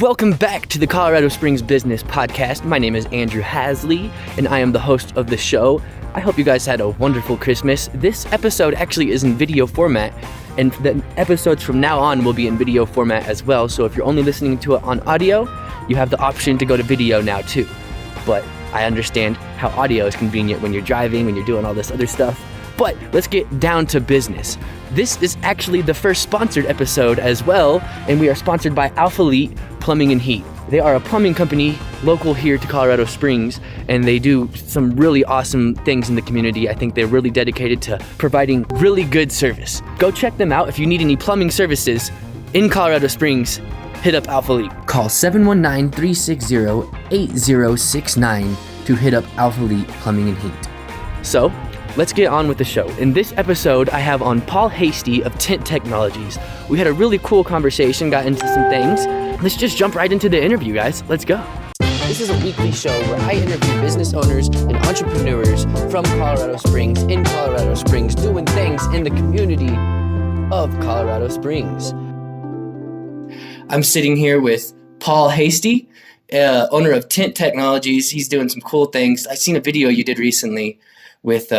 Welcome back to the Colorado Springs Business Podcast. My name is Andrew Hasley, and I am the host of the show. I hope you guys had a wonderful Christmas. This episode actually is in video format, and the episodes from now on will be in video format as well. So if you're only listening to it on audio, you have the option to go to video now too. But I understand how audio is convenient when you're driving, when you're doing all this other stuff. But let's get down to business. This is actually the first sponsored episode as well, and we are sponsored by Alpha Elite Plumbing and Heat. They are a plumbing company local here to Colorado Springs, and they do some really awesome things in the community. I think they're really dedicated to providing really good service. Go check them out if you need any plumbing services in Colorado Springs. Hit up Alpha Elite. Call 719-360-8069 to hit up Alpha Elite Plumbing and Heat. So, let's get on with the show. In this episode, I have on Paul Hasty of Tint Technologies. We had a really cool conversation, got into some things. Let's just jump right into the interview, guys. Let's go. This is a weekly show where I interview business owners and entrepreneurs from Colorado Springs, in Colorado Springs, doing things in the community of Colorado Springs. I'm sitting here with Paul Hasty, owner of Tint Technologies. He's doing some cool things. I've seen a video you did recently with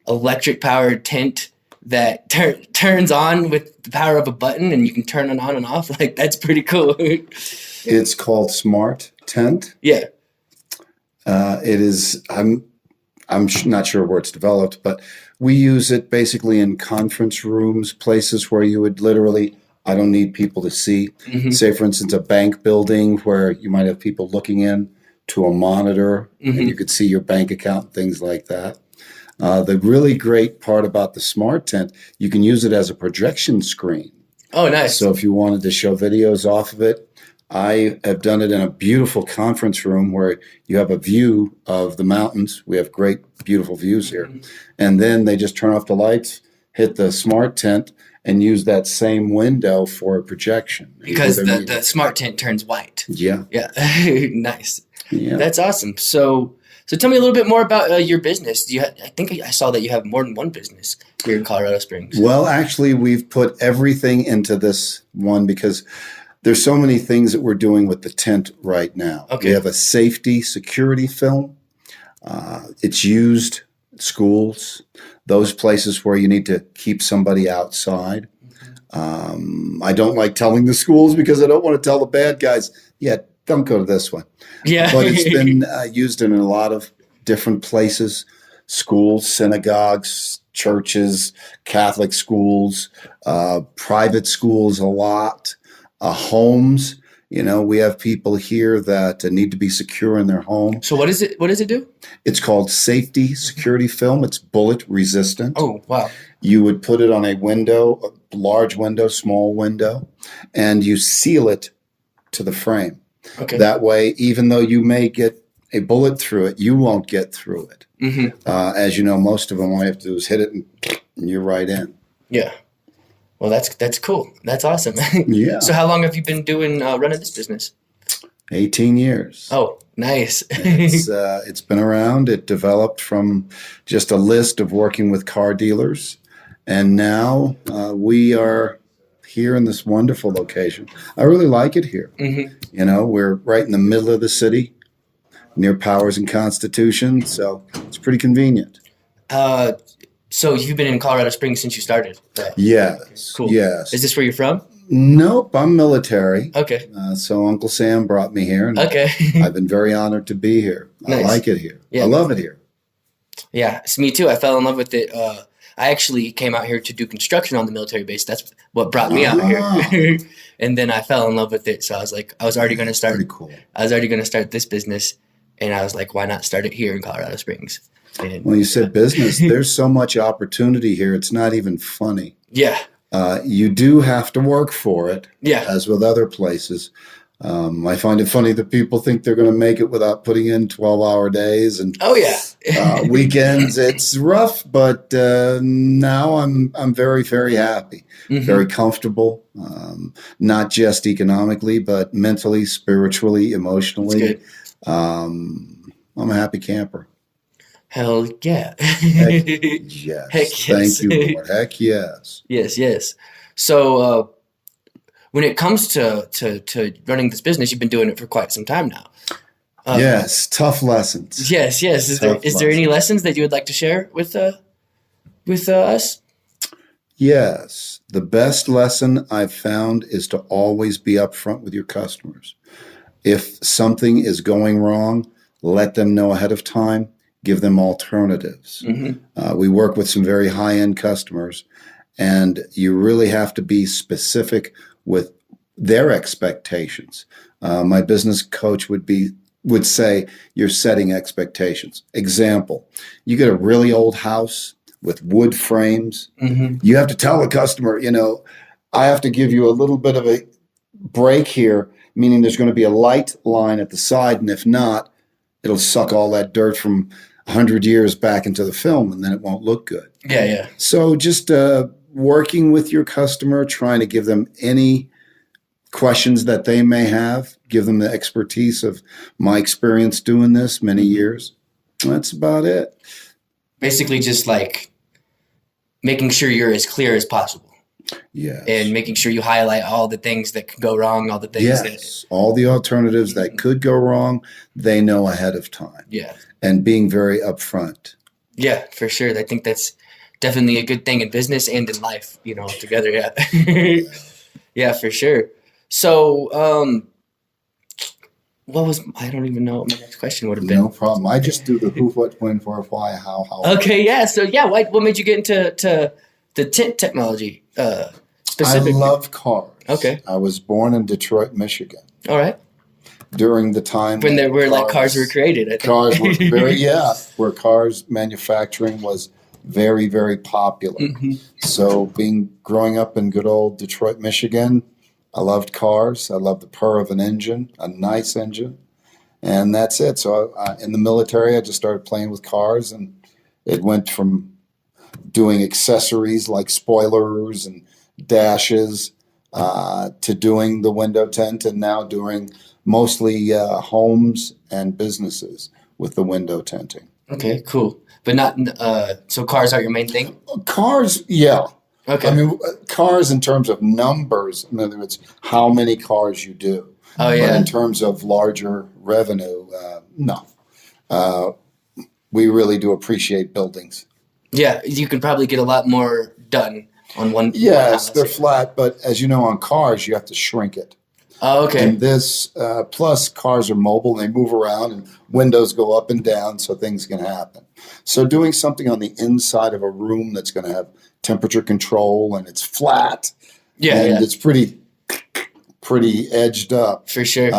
electric-powered tint that turns on with the power of a button, and you can turn it on and off. Like, that's pretty cool. It's called Smart Tint. Yeah. It is. I'm not sure where it's developed, but we use it basically in conference rooms, places where you would literally. I don't need people to see. Mm-hmm. Say, for instance, a bank building where you might have people looking in to a monitor, mm-hmm. and you could see your bank account, things like that. The really great part about the Smart Tint, you can use it as a projection screen. Oh, nice. So if you wanted to show videos off of it, I have done it in a beautiful conference room where you have a view of the mountains. We have great, beautiful views here. Mm-hmm. And then they just turn off the lights, hit the Smart Tint, and use that same window for a projection. Because the Smart Tint turns white. Yeah. Yeah. Nice. Yeah. That's awesome. So tell me a little bit more about your business. I think I saw that you have more than one business here in Colorado Springs. Well, actually, we've put everything into this one because there's so many things that we're doing with the tint right now. Okay. We have a safety security film. It's used in schools, those places where you need to keep somebody outside. I don't like telling the schools because I don't want to tell the bad guys, don't go to this one. Yeah. But it's been used in a lot of different places, schools, synagogues, churches, Catholic schools, private schools a lot, homes. You know, we have people here that need to be secure in their home. So what does it do? It's called safety security film. It's bullet resistant. Oh, wow. You would put it on a window, a large window, small window, and you seal it to the frame. Okay. That way, even though you may get a bullet through it, you won't get through it. Mm-hmm. As you know, most of them, all you have to do is hit it and you're right in. Yeah. Well, that's cool. That's awesome. Yeah. So how long have you been running this business? 18 years. Oh, nice. It's been around. It developed from just a list of working with car dealers. And now we are here in this wonderful location. I really like it here. Mm-hmm. You know, we're right in the middle of the city, near Powers and Constitution, so it's pretty convenient. So you've been in Colorado Springs since you started? Right? Yes. Cool. Yes. Is this where you're from? Nope, I'm military. Okay. So Uncle Sam brought me here. And okay. I've been very honored to be here. Nice. I like it here. Yeah. I love it here. Yeah, it's me too. I fell in love with it. I actually came out here to do construction on the military base. That's what brought me out here. And then I fell in love with it. So I was like, I was already going to start. Pretty cool. I was already going to start this business. And I was like, why not start it here in Colorado Springs? And, well, you said business. There's so much opportunity here. It's not even funny. Yeah. You do have to work for it. Yeah. As with other places. I find it funny that people think they're going to make it without putting in 12-hour days and weekends. It's rough, but now I'm very, very happy, mm-hmm. very comfortable, not just economically, but mentally, spiritually, emotionally. I'm a happy camper. Hell yeah. Heck yes. Heck yes. Thank you, Lord. Heck yes. Yes, yes. So when it comes to running this business, you've been doing it for quite some time now. Yes, tough lessons. Yes. Is there any lessons that you would like to share with us? Yes. The best lesson I've found is to always be upfront with your customers. If something is going wrong, let them know ahead of time. Give them alternatives. We work with some very high-end customers, and you really have to be specific with their expectations. My business coach would say you're setting expectations. Example, you get a really old house with wood frames. You have to tell the customer, I have to give you a little bit of a break here, meaning there's going to be a light line at the side, and if not, it'll suck all that dirt from 100 years back into the film, and then it won't look good. Yeah. So just working with your customer, trying to give them any questions that they may have, give them the expertise of my experience doing this many years. That's about it. Basically just like making sure you're as clear as possible. Yes. And making sure you highlight all the things that could go wrong, all the things all the alternatives that could go wrong, they know ahead of time. Yeah. And being very upfront. Yeah, for sure. I think that's definitely a good thing in business and in life, together. Yeah. Yeah, for sure. So, I don't even know what my next question would have been. No problem. I just do the who, what, when, where, why, how. Okay, yeah. So, yeah, what made you get into the tint technology specifically? I love cars. Okay. I was born in Detroit, Michigan. All right. During the time when cars were created. I think. Cars were where cars manufacturing was very, very popular. So growing up in good old Detroit, Michigan, I loved cars. I loved the purr of an engine, a nice engine, and that's it. So in the military, I just started playing with cars, and it went from doing accessories like spoilers and dashes to doing the window tint, and now doing mostly homes and businesses with the window tinting. Okay, cool. But not so cars aren't your main thing? Cars, yeah. Okay. I mean, cars in terms of numbers, in other words, how many cars you do. Oh, yeah. But in terms of larger revenue, no. We really do appreciate buildings. Yeah, you could probably get a lot more done on one. Yes, they're flat, but as you know, on cars, you have to shrink it. Oh, okay. And this, plus cars are mobile, they move around, and windows go up and down, so things can happen. So doing something on the inside of a room that's going to have temperature control, and it's flat, it's pretty edged up. For sure.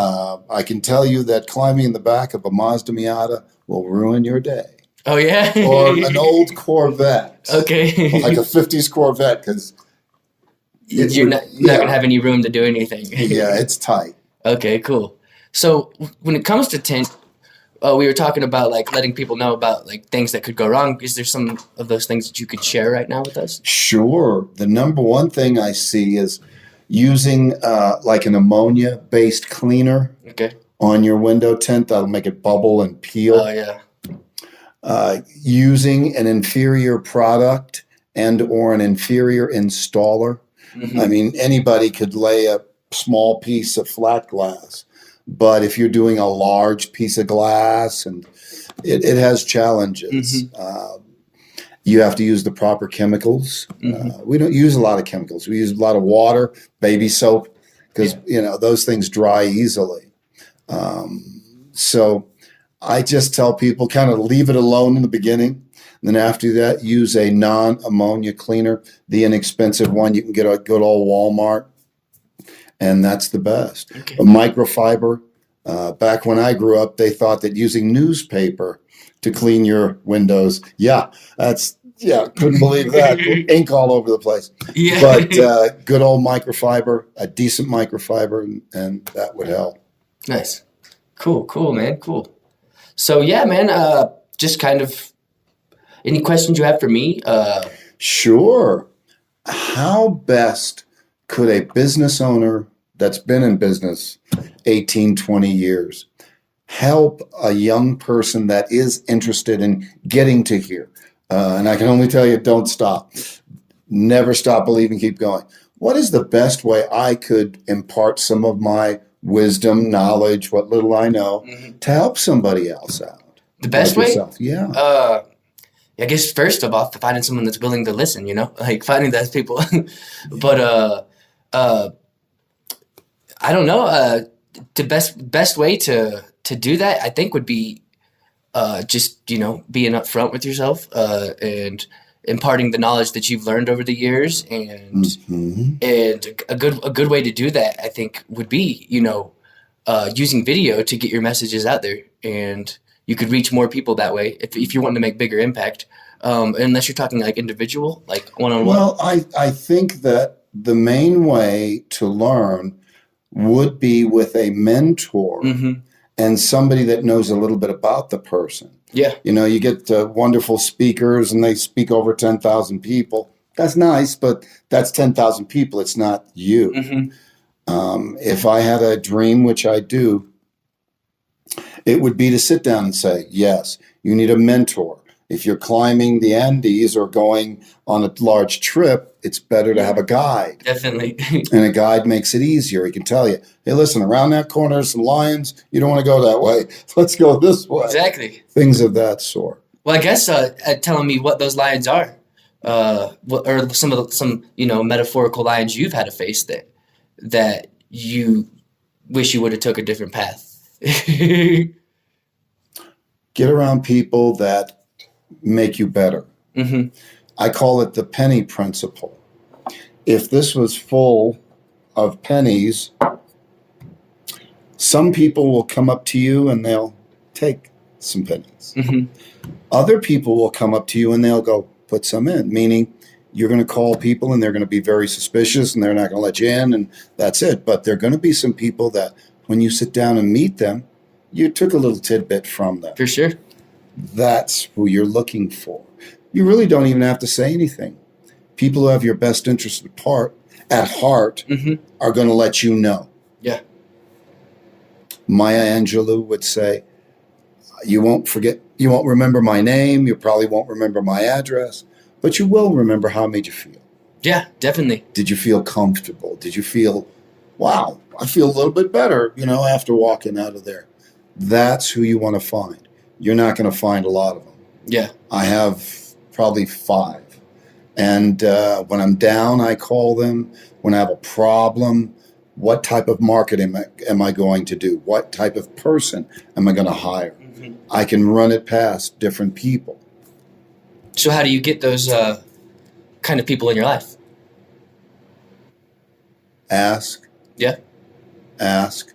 I can tell you that climbing in the back of a Mazda Miata will ruin your day. Oh, yeah? Or an old Corvette. Okay. Like a 50s Corvette, because you're not going to have any room to do anything. Yeah, it's tight. Okay, cool. So when it comes to tint, we were talking about like letting people know about like things that could go wrong. Is there some of those things that you could share right now with us? Sure. The number one thing I see is using like an ammonia-based cleaner on your window tint. That'll make it bubble and peel. Oh, yeah. Using an inferior product and or an inferior installer. I mean, anybody could lay a small piece of flat glass, but if you're doing a large piece of glass, and it has challenges. You have to use the proper chemicals. We don't use a lot of chemicals. We use a lot of water, baby soap, because those things dry easily. So I just tell people kind of leave it alone in the beginning. And then after that, use a non-ammonia cleaner, the inexpensive one you can get at good old Walmart. And that's the best. A microfiber. Back when I grew up, they thought that using newspaper to clean your windows. Couldn't believe that. Ink all over the place. Yeah. But good old microfiber, a decent microfiber, and that would help. Nice. Cool, man. Cool. So, yeah, man, just kind of any questions you have for me? Sure. How best could a business owner that's been in business 18, 20 years help a young person that is interested in getting to here? And I can only tell you, don't stop. Never stop believing, keep going. what is the best way I could impart some of my wisdom, knowledge, what little I know, to help somebody else out? The best like way? yourself? Yeah. I guess first of all, finding someone that's willing to listen, like finding those people. But I don't know. The best way to do that, I think, would be just being upfront with yourself and imparting the knowledge that you've learned over the years, and a good way to do that, I think, would be using video to get your messages out there, and you could reach more people that way if you want to make bigger impact. Unless you're talking like individual, like one-on-one. Well, I think that the main way to learn would be with a mentor and somebody that knows a little bit about the person. Yeah. You get wonderful speakers and they speak over 10,000 people. That's nice, but that's 10,000 people. It's not you. If I had a dream, which I do, it would be to sit down and say, yes, you need a mentor. If you're climbing the Andes or going on a large trip, it's better to have a guide. Definitely. And a guide makes it easier. He can tell you, hey, listen, around that corner are some lions. You don't want to go that way. Let's go this way. Exactly. Things of that sort. Well, I guess telling me what those lions are, or some metaphorical lions you've had to face that you wish you would have took a different path. Get around people that make you better. I call it the penny principle. If this was full of pennies, some people will come up to you and they'll take some pennies. Other people will come up to you and they'll go, put some in, meaning you're going to call people and they're going to be very suspicious and they're not going to let you in, and that's it. But there are going to be some people that when you sit down and meet them, you took a little tidbit from them. For sure. That's who you're looking for. You really don't even have to say anything. People who have your best interest at heart are going to let you know. Yeah. Maya Angelou would say, you won't remember my name, you probably won't remember my address, but you will remember how I made you feel. Yeah, definitely. Did you feel comfortable? Did you feel, wow, I feel a little bit better, after walking out of there? That's who you want to find. You're not going to find a lot of them. Yeah. I have probably 5. And when I'm down, I call them. When I have a problem, what type of marketing am I going to do? What type of person am I going to hire? I can run it past different people. So how do you get those kind of people in your life? Ask. Yeah. Ask.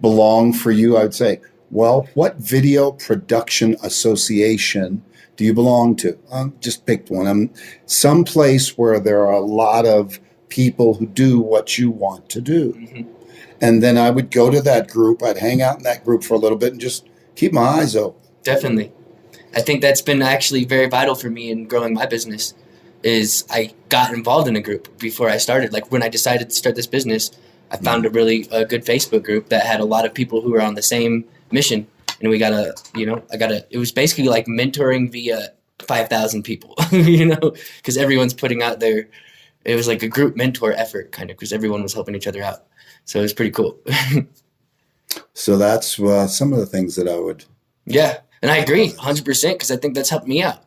Belong for you, I would say. Well, what video production association do you belong to? Just pick one. Some place where there are a lot of people who do what you want to do. And then I would go to that group. I'd hang out in that group for a little bit and just keep my eyes open. Definitely. I think that's been actually very vital for me in growing my business. Is I got involved in a group before I started. Like when I decided to start this business, I found a really good Facebook group that had a lot of people who were on the same mission, and it was basically like mentoring via 5,000 people, because everyone's putting out it was like a group mentor effort kind of, because everyone was helping each other out. So it was pretty cool. So that's some of the things that I would. Yeah. And I agree 100%, because I think that's helped me out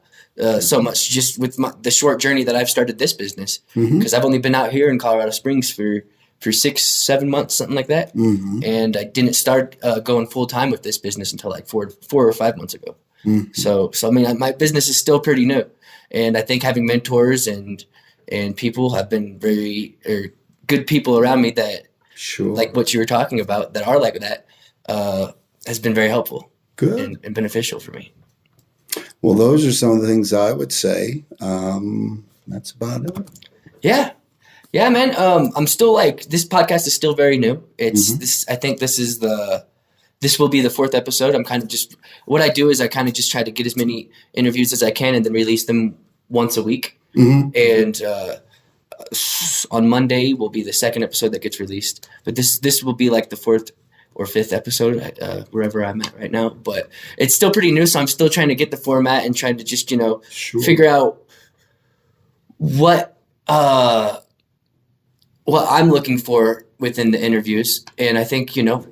so much just with the short journey that I've started this business, because I've only been out here in Colorado Springs for 6-7 months, something like that. And I didn't start going full time with this business until like 4 or 5 months ago. So I mean, my business is still pretty new, and I think having mentors and people have been very good people around me that, like what you were talking about, that are like that, has been very helpful. Good. And beneficial for me. Well, those are some of the things I would say. That's about it. Yeah. Yeah, man. I'm still this podcast is still very new. It's this. I think this will be the 4th episode. I'm kind of what I do is I kind of just try to get as many interviews as I can and then release them once a week. And on Monday will be the 2nd episode that gets released. But this will be like the 4th or 5th episode, wherever I'm at right now. But it's still pretty new, so I'm still trying to get the format and trying to just figure out what what I'm looking for within the interviews. And I think,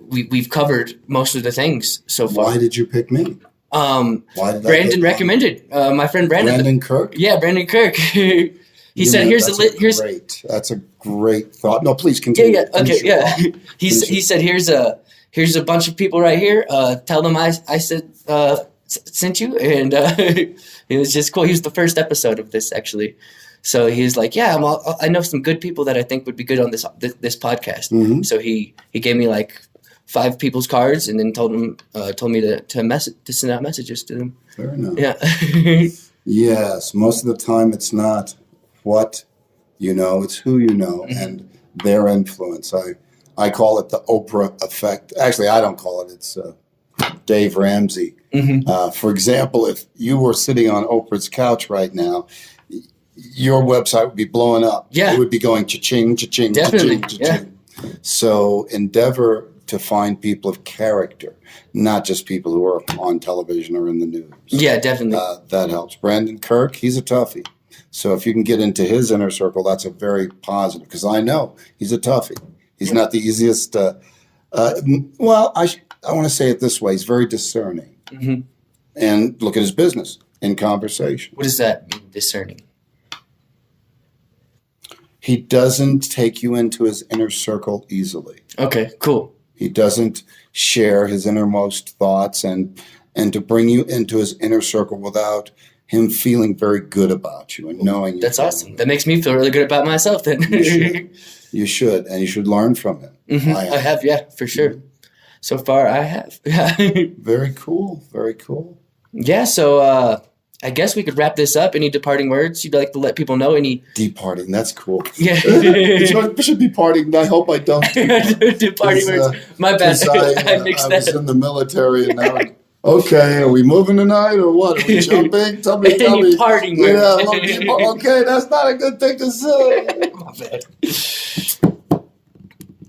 we've covered most of the things so far. Why did you pick me? Why did Brandon recommended. My friend Brandon. Brandon Kirk? Yeah, Brandon Kirk. He said, great. That's a great thought. No, please continue. Yeah, okay, yeah. He said, here's a bunch of people right here. Tell them I said sent you, and it was just cool. He was the first episode of this, actually. So he was like, yeah, I know some good people that I think would be good on this podcast. Mm-hmm. So he gave me like 5 people's cards, and then told me to send out messages to them. Fair enough. Yeah. Yes, most of the time it's not what you know, it's who you know and their influence. I call it the Oprah effect. Actually, I don't call it. It's Dave Ramsey. Mm-hmm. For example, if you were sitting on Oprah's couch right now, your website would be blowing up. Yeah. It would be going cha-ching, cha-ching, Definitely. cha-ching, cha-ching. Yeah. So endeavor to find people of character, not just people who are on television or in the news. Yeah, definitely. That helps. Brandon Kirk, he's a toughie. So if you can get into his inner circle, that's a very positive, because I know he's a toughie. He's not the easiest. I want to say it this way. He's very discerning. Mm-hmm. And look at his business in conversation. What does that mean, discerning? He doesn't take you into his inner circle easily. Okay, cool. He doesn't share his innermost thoughts and to bring you into his inner circle without him feeling very good about you and knowing you. That's awesome. That makes me feel really good about myself then. You should, and you should learn from him. Mm-hmm. I have, yeah, for sure. Mm-hmm. So far, I have. Very cool. Very cool. Yeah, so I guess we could wrap this up. Any departing words you'd like to let people know? Any departing? That's cool. Yeah. It should be parting. I hope I don't. Departing words. My bad. I mixed that. I was in the military, and now. Okay, are we moving tonight or what? Are we jumping? Tell me. Parting words. Yeah, okay, that's not a good thing to say. My bad.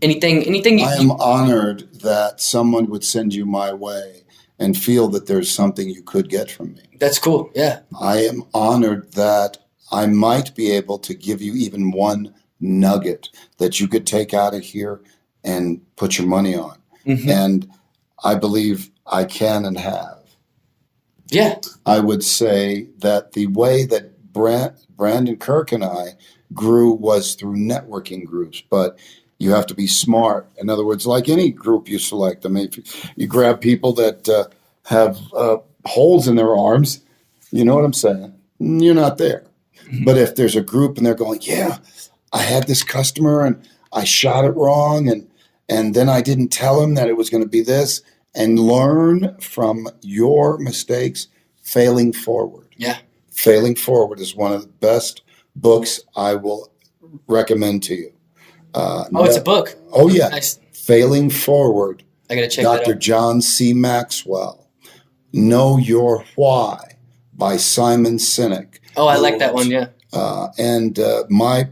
Anything? I am honored that someone would send you my way and feel that there's something you could get from me. That's cool, yeah. I am honored that I might be able to give you even one nugget that you could take out of here and put your money on. Mm-hmm. And I believe I can and have. Yeah. I would say that the way that Brandon Kirk and I grew was through networking groups, but you have to be smart. In other words, like any group you select, I mean, if you grab people that have holes in their arms, you know what I'm saying? You're not there. Mm-hmm. But if there's a group and they're going, yeah, I had this customer and I shot it wrong and then I didn't tell him that it was going to be this, and learn from your mistakes, failing forward. Yeah. Failing Forward is one of the best books I will recommend to you. It's a book. Oh, yeah. Nice. Failing Forward. I got to check that out. Dr. John C. Maxwell. Know Your Why by Simon Sinek. Oh, I like that one, yeah. And my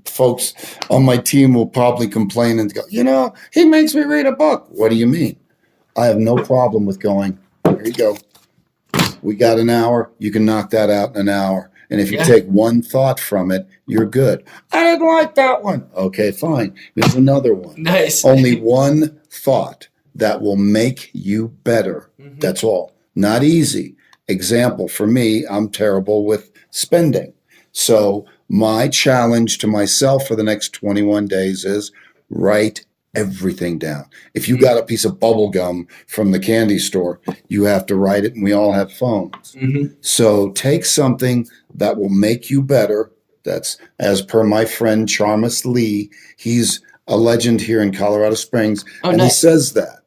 folks on my team will probably complain and go, he makes me read a book. What do you mean? I have no problem with going, here you go. We got an hour. You can knock that out in an hour. And if you take one thought from it, you're good. I didn't like that one. Okay, fine. Here's another one. Nice. Only one thought that will make you better. Mm-hmm. That's all. Not easy. Example, for me, I'm terrible with spending. So my challenge to myself for the next 21 days is write everything down. If you got a piece of bubble gum from the candy store, you have to write it, and we all have phones. Mm-hmm. So take something that will make you better. That's as per my friend Charmus Lee. He's a legend here in Colorado Springs. And nice. He says that.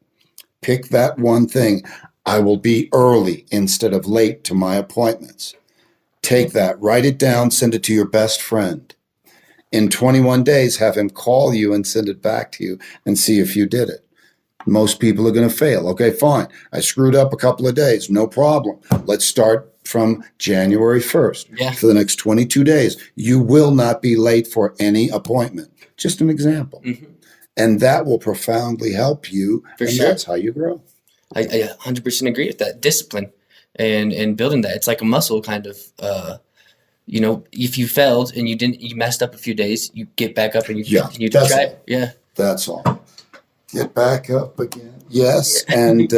Pick that one thing. I will be early instead of late to my appointments. Take that, write it down, send it to your best friend. In 21 days, have him call you and send it back to you and see if you did it. Most people are going to fail. Okay, fine. I screwed up a couple of days. No problem. Let's start from January 1st. Yeah. For the next 22 days. You will not be late for any appointment. Just an example. Mm-hmm. And that will profoundly help you. For sure. That's how you grow. I 100% agree with that. Discipline and building that. It's like a muscle kind of. if you failed and you messed up a few days, you get back up and you continue to try it. Yeah. That's all. Get back up again. Yes, and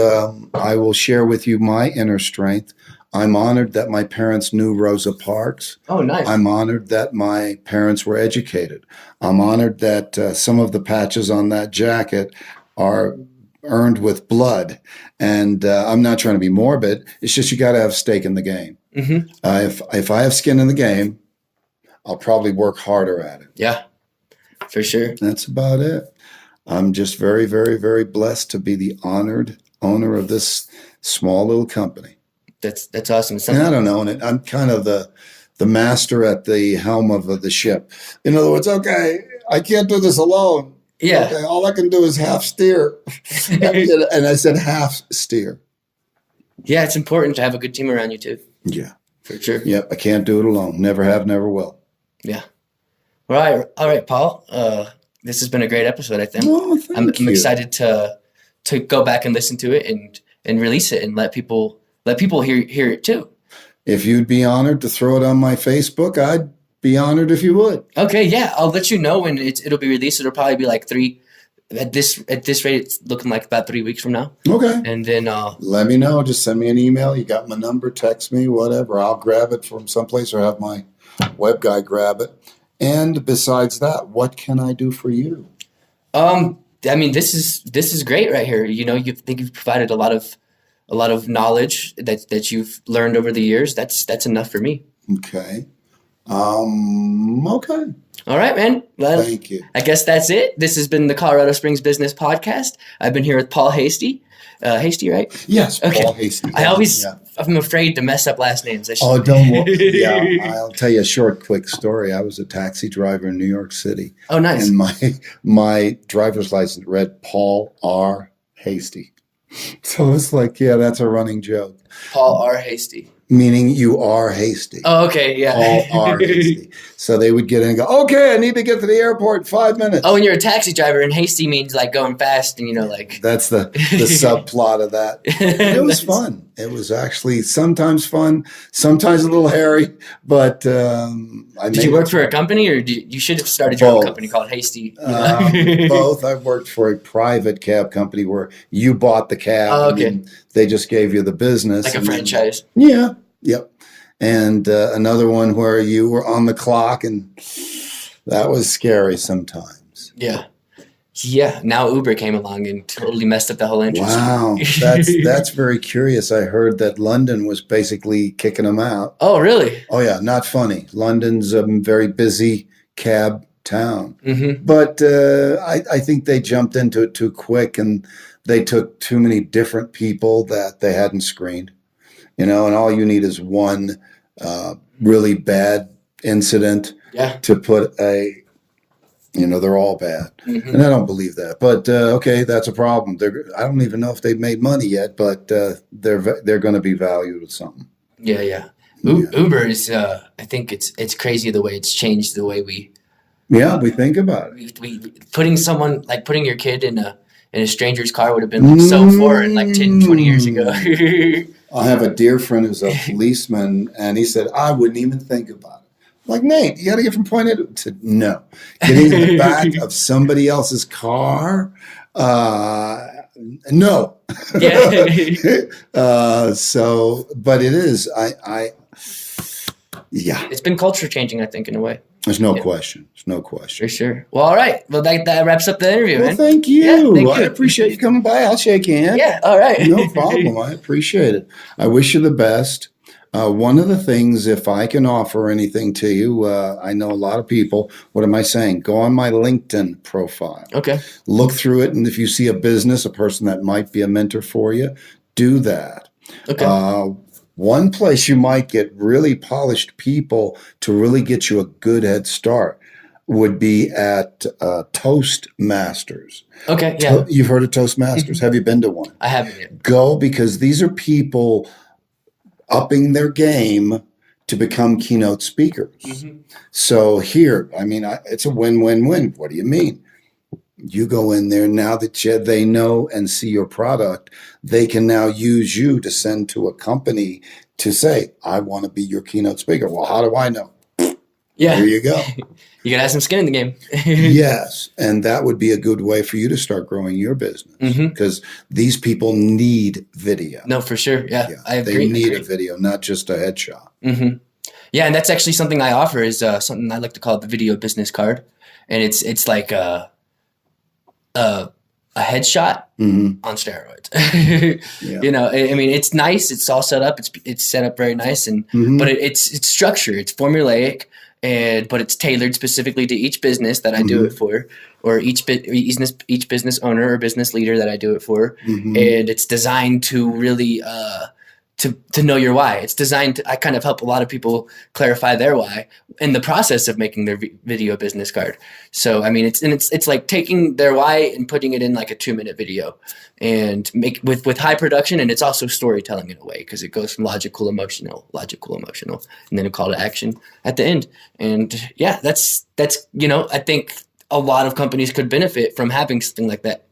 I will share with you my inner strength. I'm honored that my parents knew Rosa Parks. Oh, nice. I'm honored that my parents were educated. I'm honored that some of the patches on that jacket are earned with blood. And I'm not trying to be morbid. It's just you got to have stake in the game. Mm-hmm. If I have skin in the game, I'll probably work harder at it. Yeah, for sure. That's about it. I'm just very, very, very blessed to be the honored owner of this small little company. That's awesome. And I don't own it. I'm kind of the master at the helm of the ship. In other words, okay, I can't do this alone. Yeah. Okay, all I can do is half steer. And I said half steer. Yeah, it's important to have a good team around you too. Yeah. For sure. Yep, I can't do it alone. Never have, never will. Yeah. All right, Paul. This has been a great episode, I think. Oh, I'm thank you. excited to go back and listen to it and release it and let people hear it too. If you'd be honored to throw it on my Facebook, I'd be honored if you would. Okay, yeah, I'll let you know when it'll be released. It'll probably be like at this rate. It's looking like about 3 weeks from now. Okay. And then let me know. Just send me an email. You got my number. Text me. Whatever. I'll grab it from someplace or have my web guy grab it. And besides that, what can I do for you? I mean, this is great right here. You think you've provided a lot of knowledge that you've learned over the years. That's enough for me. Okay. Okay. All right, man. Well, thank you. I guess that's it. This has been the Colorado Springs Business Podcast. I've been here with Paul Hasty. Hasty, right? Yes, okay. Paul Hasty. I'm afraid to mess up last names. Oh, don't worry. Yeah, I'll tell you a short, quick story. I was a taxi driver in New York City. Oh, nice. And my driver's license read Paul R. Hasty. So it's like, yeah, that's a running joke. Paul R. Hasty. Meaning you are hasty. Oh, okay, yeah. Paul R. Hasty. So they would get in and go, okay, I need to get to the airport in 5 minutes. Oh, and you're a taxi driver, and hasty means like going fast, and like. That's the subplot of that. It was fun. It was actually sometimes fun, sometimes a little hairy, but Did you work for a company, or you should have started your own company called Hasty? Both. I worked for a private cab company where you bought the cab. Oh, okay. And they just gave you the business. Like a franchise. Yeah. Yep. And another one where you were on the clock, and that was scary sometimes. Yeah. Yeah. Now Uber came along and totally messed up the whole industry. Wow. That's very curious. I heard that London was basically kicking them out. Oh, really? Oh, yeah. Not funny. London's a very busy cab town. Mm-hmm. But I think they jumped into it too quick, and they took too many different people that they hadn't screened. And all you need is one really bad incident to put they're all bad. Mm-hmm. And I don't believe that. But, okay, that's a problem. I don't even know if they've made money yet, but they're going to be valued with something. Yeah, yeah. Uber is, I think it's crazy the way it's changed the way we... Yeah, we think about it. We putting your kid in a stranger's car would have been so foreign like 10, 20 years ago. I have a dear friend who's a policeman, and he said, I wouldn't even think about it. I'm like, Nate, you got to get from point A to... I said, no. Getting in the back of somebody else's car? No. Yeah. But it is. Yeah. It's been culture changing, I think, in a way. There's no question. There's no question. For sure. Well, all right. Well, that wraps up the interview, man. Thank you. Yeah, thank you. I appreciate you coming by. I'll shake your hand. Yeah, all right. No problem. I appreciate it. I wish you the best. One of the things, if I can offer anything to you, I know a lot of people. What am I saying? Go on my LinkedIn profile. Okay. Look through it, and if you see a business, a person that might be a mentor for you, do that. Okay. One place you might get really polished people to really get you a good head start would be at Toastmasters. Okay, yeah. You've heard of Toastmasters. Have you been to one? I haven't yet. Go, because these are people upping their game to become keynote speakers. Mm-hmm. So here, it's a win-win-win. What do you mean? You go in there, now that they know and see your product, they can now use you to send to a company to say, I want to be your keynote speaker. Well, how do I know? Yeah. There you go. You got to have some skin in the game. Yes. And that would be a good way for you to start growing your business because these people need video. No, for sure. Yeah. I agree. They need a video, not just a headshot. Yeah. And that's actually something I offer is something I like to call the video business card. And it's like a headshot on steroids. You know, I mean, it's nice. It's all set up. It's set up very nice, and but it's structured. It's formulaic, but it's tailored specifically to each business that I do it for, or each business owner or business leader that I do it for, and it's designed to really to know your why. It's designed to, I kind of help a lot of people clarify their why in the process of making their video business card. So, I mean, it's like taking their why and putting it in like a 2-minute video and make with high production. And it's also storytelling in a way, because it goes from logical, emotional, and then a call to action at the end. And yeah, that's, you know, I think a lot of companies could benefit from having something like that.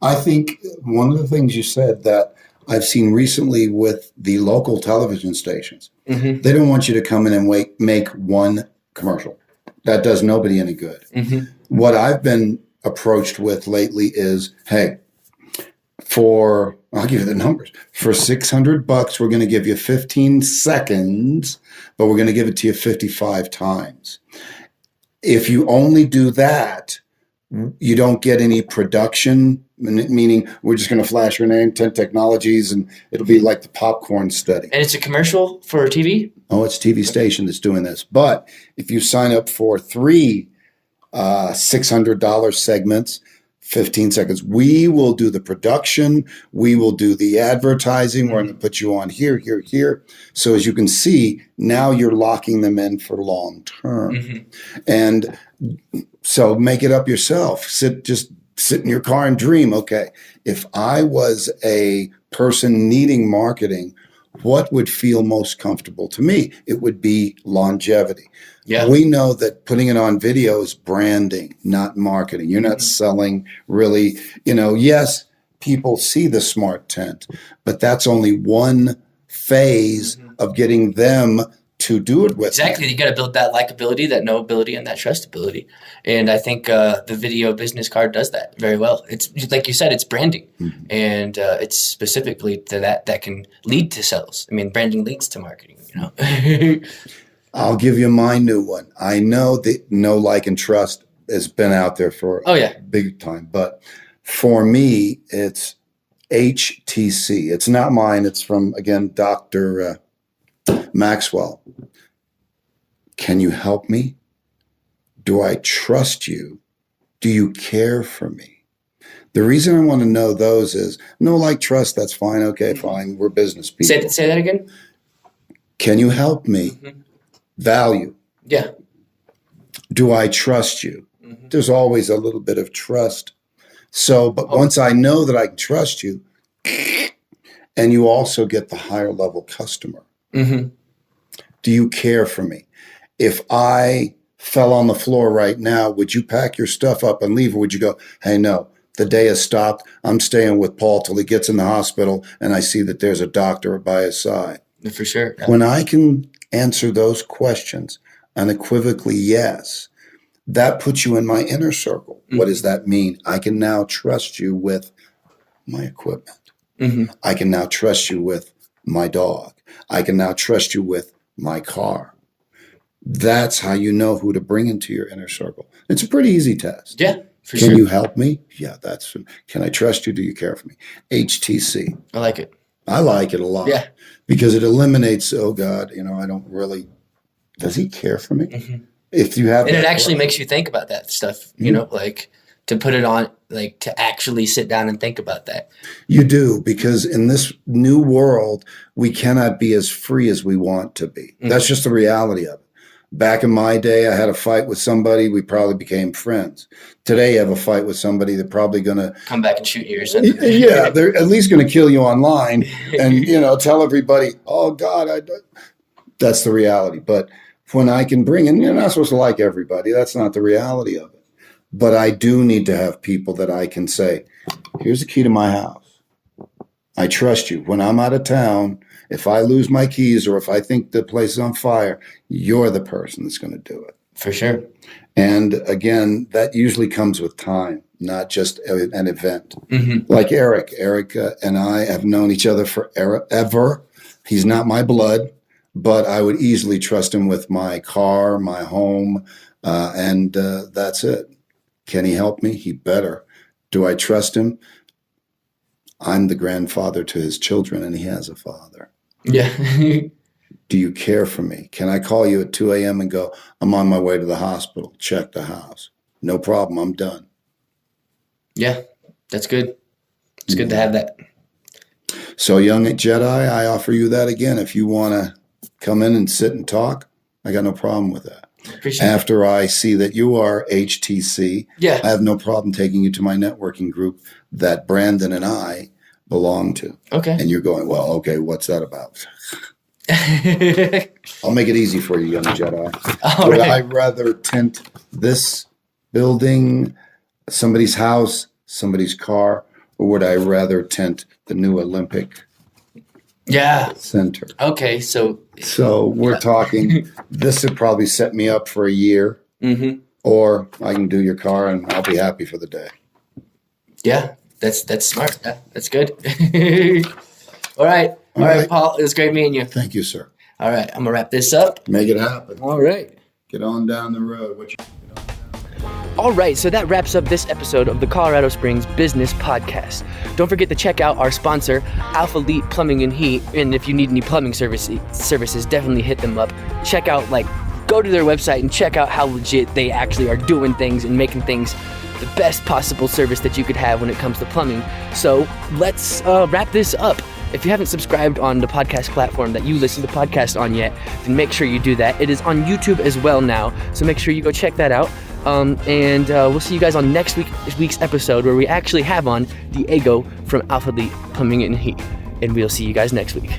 I think one of the things you said that I've seen recently with the local television stations, they don't want you to come in and make one commercial. That does nobody any good. What I've been approached with lately is, hey, I'll give you the numbers. For $600, we're going to give you 15 seconds, but we're going to give it to you 55 times. If you only do that, you don't get any production, meaning we're just going to flash your name, Tint Technologies, and it'll be like the popcorn study. And it's a commercial for TV? Oh, it's a TV station that's doing this. But if you sign up for 3 $600 segments, 15 seconds, we will do the production. We will do the advertising. We're going to put you on here, here, here. So as you can see, now you're locking them in for long term. And so make it up yourself. Just sit in your car and dream. Okay, if I was a person needing marketing, what would feel most comfortable to me? It would be longevity. Yeah. We know that putting it on video is branding, not marketing. You're not selling really, you know, yes, people see the smart tent, but that's only one phase of getting them to do it with. Exactly. You got to build that likability, that knowability, and that trustability. And I think the video business card does that very well. It's like you said, it's branding, and it's specifically to that can lead to sales. I mean, branding leads to marketing, you know. I'll give you my new one. I know that know, like, and trust has been out there for big time, but for me, it's HTC. It's not mine. It's from, again, Dr. Maxwell. Can you help me? Do I trust you? Do you care for me? The reason I want to know those is no, like, trust. That's fine. Okay, fine. We're business people. Say that again. Can you help me? Value. Yeah. Do I trust you? There's always a little bit of trust. So, but once I know that I can trust you, and you also get the higher level customer. Do you care for me? If I fell on the floor right now, would you pack your stuff up and leave? Or would you go, hey, no, the day has stopped. I'm staying with Paul till he gets in the hospital and I see that there's a doctor by his side. For sure. Yeah. When I can answer those questions unequivocally, yes, that puts you in my inner circle. What does that mean? I can now trust you with my equipment. I can now trust you with my dog. I can now trust you with my car. That's how you know who to bring into your inner circle. It's a pretty easy test. Yeah, for Can sure. you help me? Yeah, can I trust you? Do you care for me? HTC. I like it. I like it a lot. Yeah. Because it eliminates, oh God, you know, I don't really, does he care for me? If you have, and it actually makes you think about that stuff, you know, like to put it on, like to actually sit down and think about that. You do, because in this new world, we cannot be as free as we want to be. That's just the reality of it. Back in my day, I had a fight with somebody. We probably became friends. Today, I have a fight with somebody. They're probably going to come back and shoot you or something. Yeah, they're at least going to kill you online and, you know, tell everybody, oh, God, that's the reality. But when I can bring in, you're not supposed to like everybody. That's not the reality of it. But I do need to have people that I can say, here's the key to my house. I trust you. When I'm out of town, If I lose my keys or if I think the place is on fire, you're the person that's going to do it. For sure. And again, that usually comes with time, not just an event. Mm-hmm. Like Eric. Eric and I have known each other forever. He's not my blood, but I would easily trust him with my car, my home, and that's it. Can he help me? He better. Do I trust him? I'm the grandfather to his children, and he has a father. Yeah. Do you care for me? Can I call you at 2 a.m. and go, I'm on my way to the hospital. Check the house. No problem. I'm done. Yeah, that's good. It's good to have that. So, young Jedi, I offer you that again. If you want to come in and sit and talk, I got no problem with that. Appreciate After I see that you are HTC, Yeah. I have no problem taking you to my networking group that Brandon and I belong to. Okay. And you're going, well, okay, what's that about? I'll make it easy for you, young Jedi. Would I rather tint this building, somebody's house, somebody's car, or would I rather tint the new Olympic Center? Okay, so we're talking, this would probably set me up for a year, or I can do your car and I'll be happy for the day. Yeah, that's smart. Yeah, that's good. All right, Paul. It was great meeting you. Thank you, sir. All right, I'm gonna wrap this up. Make it happen. All right. Get on down the road. All right, so that wraps up this episode of the Colorado Springs Business Podcast. Don't forget to check out our sponsor, Alpha Elite Plumbing and Heat. And if you need any plumbing services, definitely hit them up. Go to their website and check out how legit they actually are doing things and making things the best possible service that you could have when it comes to plumbing. So let's wrap this up. If you haven't subscribed on the podcast platform that you listen to podcasts on yet, then make sure you do that. It is on YouTube as well now, so make sure you go check that out. And we'll see you guys on next week's episode, where we actually have on Diego from Alpha Elite Plumbing and Heat. And we'll see you guys next week.